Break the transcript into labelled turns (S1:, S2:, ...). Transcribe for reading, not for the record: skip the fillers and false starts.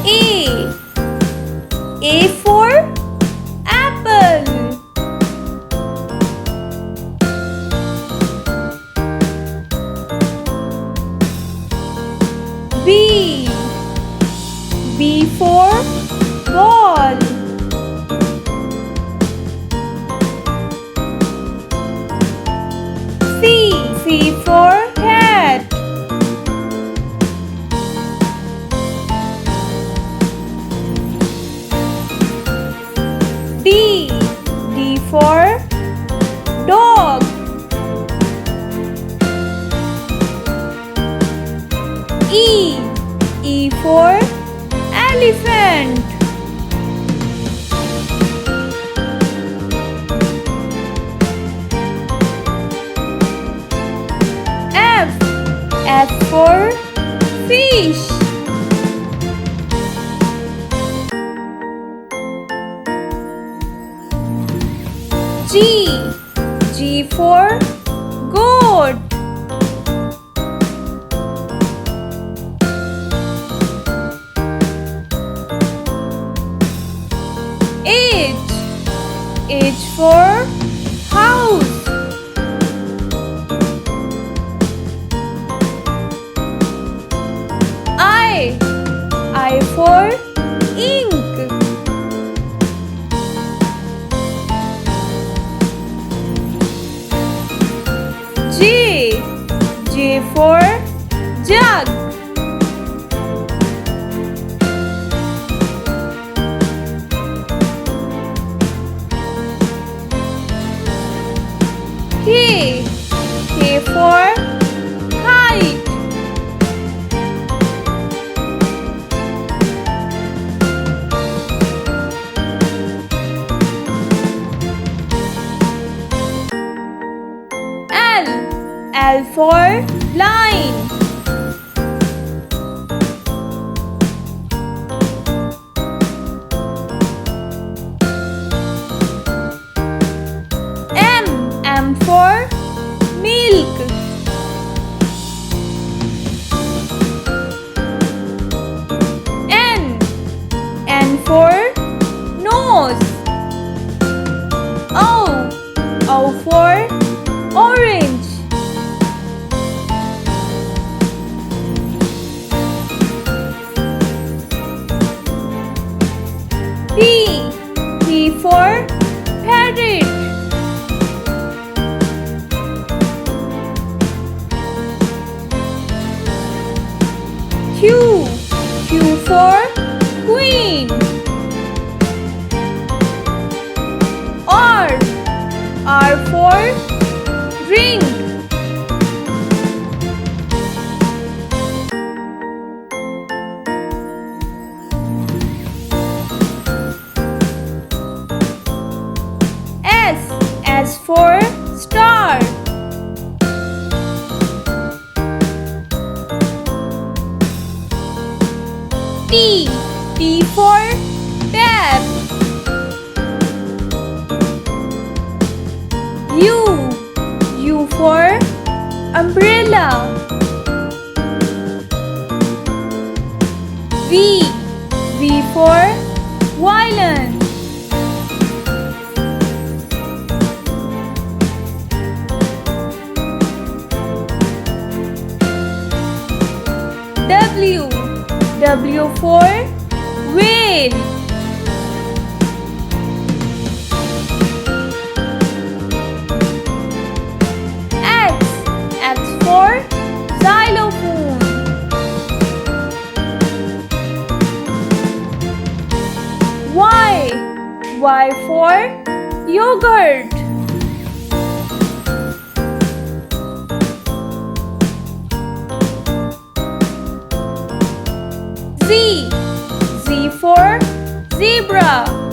S1: A. A for apple. B. B for ball. C. C for cat. D. D for dog. E. E for elephant. F. F for fish. G. G for goat. H. H for house. I. I for ink. J. J for jug. K. K for kite. L. L for line. M. M for milk. N. N for nose. O. O for orange. P. P for parrot. Q. Q for queen. R. R for ring. S. S for star. T. T for tab. U. U for umbrella. V. V for violin. W. W for whale. X. X for xylophone. Y. Y for yogurt. Z. Z for zebra.